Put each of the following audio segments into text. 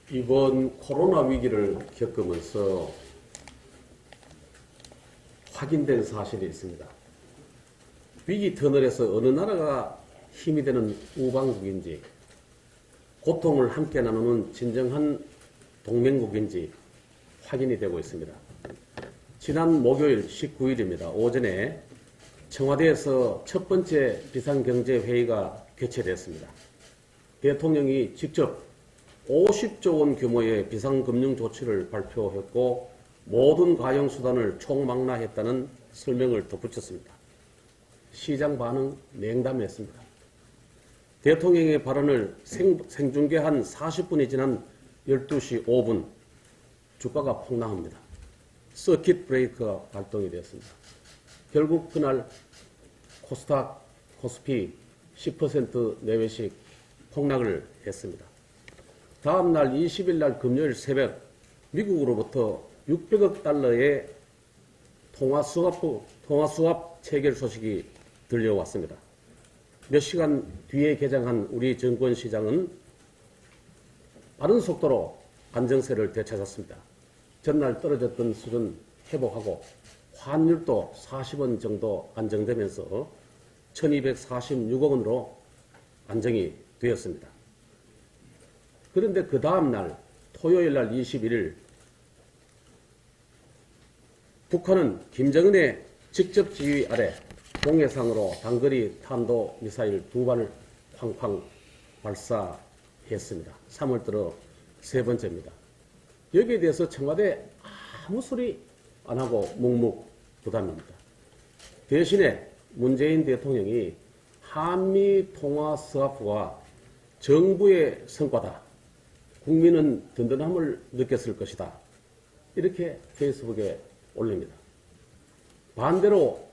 이번 코로나 위기를 겪으면서 확인된 사실이 있습니다. 위기 터널에서 어느 나라가 힘이 되는 우방국인지, 고통을 함께 나누는 진정한 동맹국인지 확인이 되고 있습니다. 지난 목요일 19일입니다. 오전에 청와대에서 첫 번째 비상경제회의가 개최됐습니다. 대통령이 직접 50조 원 규모의 비상금융 조치를 발표했고 모든 가용수단을 총망라했다는 설명을 덧붙였습니다. 시장 반응 냉담했습니다. 대통령의 발언을 생중계한 40분이 지난 12시 5분 주가가 폭락합니다. 서킷 브레이크가 발동이 되었습니다. 결국 그날 코스닥, 코스피 10% 내외씩 폭락을 했습니다. 다음 날 20일 날 금요일 새벽 미국으로부터 600억 달러의 통화수합 체결 소식이 들려왔습니다. 몇 시간 뒤에 개장한 우리 증권시장은 빠른 속도로 안정세를 되찾았습니다. 전날 떨어졌던 수준 회복하고 환율도 40원 정도 안정되면서 1246억 원으로 안정이 되었습니다. 그런데 그 다음 날 토요일 날 21일 북한은 김정은의 직접 지휘 아래 동해상으로 단거리 탄도 미사일 2발을 쾅쾅 발사했습니다. 3월 들어 세 번째입니다. 여기에 대해서 청와대 아무 소리 안 하고 묵묵부담입니다. 대신에 문재인 대통령이 한미 통화 수합과 정부의 성과다. 국민은 든든함을 느꼈을 것이다. 이렇게 페이스북에 올립니다. 반대로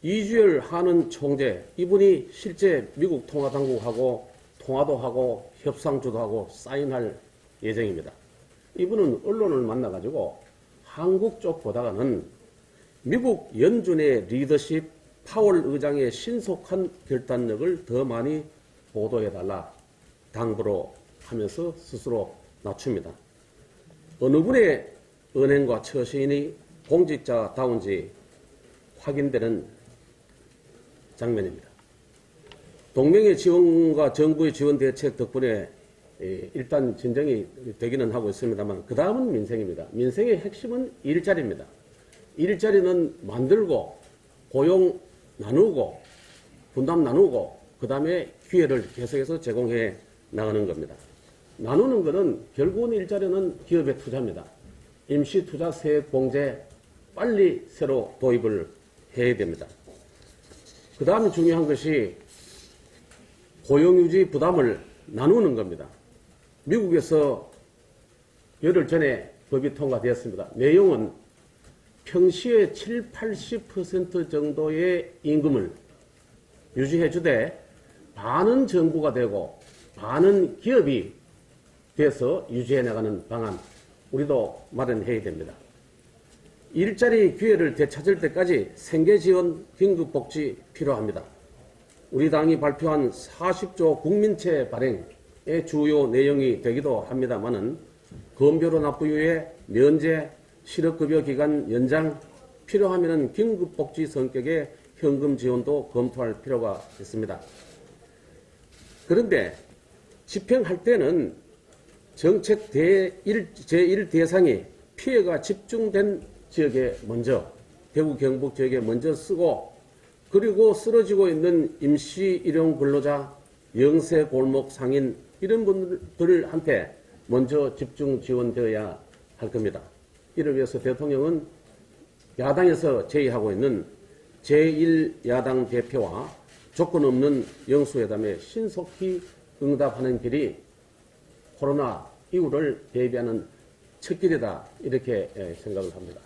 이주열 한은 총재, 이분이 실제 미국 통화당국하고 통화도 하고 협상주도 하고 사인할 예정입니다. 이분은 언론을 만나가지고 한국 쪽 보다가는 미국 연준의 리더십, 파월 의장의 신속한 결단력을 더 많이 보도해달라 당부로 하면서 스스로 낮춥니다. 어느 분의 은행과 처신이 공직자다운지 확인되는 장면입니다. 동맹의 지원과 정부의 지원 대책 덕분에 일단 진정이 되기는 하고 있습니다만 그 다음은 민생입니다. 민생의 핵심은 일자리입니다. 일자리는 만들고 고용 나누고 분담 나누고 그 다음에 기회를 계속해서 제공해 나가는 겁니다. 나누는 것은 결국은 일자리는 기업의 투자입니다. 임시투자 세액공제 빨리 새로 도입을 해야 됩니다. 그 다음에 중요한 것이 고용유지 부담을 나누는 겁니다. 미국에서 열흘 전에 법이 통과되었습니다. 내용은 평시에 7, 80% 정도의 임금을 유지해 주되 반은 정부가 되고 반은 기업이 돼서 유지해 나가는 방안 우리도 마련해야 됩니다. 일자리 기회를 되찾을 때까지 생계지원 긴급복지 필요합니다. 우리 당이 발표한 40조 국민채 발행의 주요 내용이 되기도 합니다만은 건배로 납부 이후에 면제, 실업급여 기간 연장, 필요하면 긴급복지 성격의 현금 지원도 검토할 필요가 있습니다. 그런데 집행할 때는 정책 제1 대상이 피해가 집중된 지역에 먼저, 대구 경북 지역에 먼저 쓰고 그리고 쓰러지고 있는 임시 일용 근로자, 영세 골목 상인 이런 분들한테 먼저 집중 지원되어야 할 겁니다. 이를 위해서 대통령은 야당에서 제의하고 있는 제1야당 대표와 조건 없는 영수회담에 신속히 응답하는 길이 코로나 이후를 대비하는 첫 길이다 이렇게 생각을 합니다.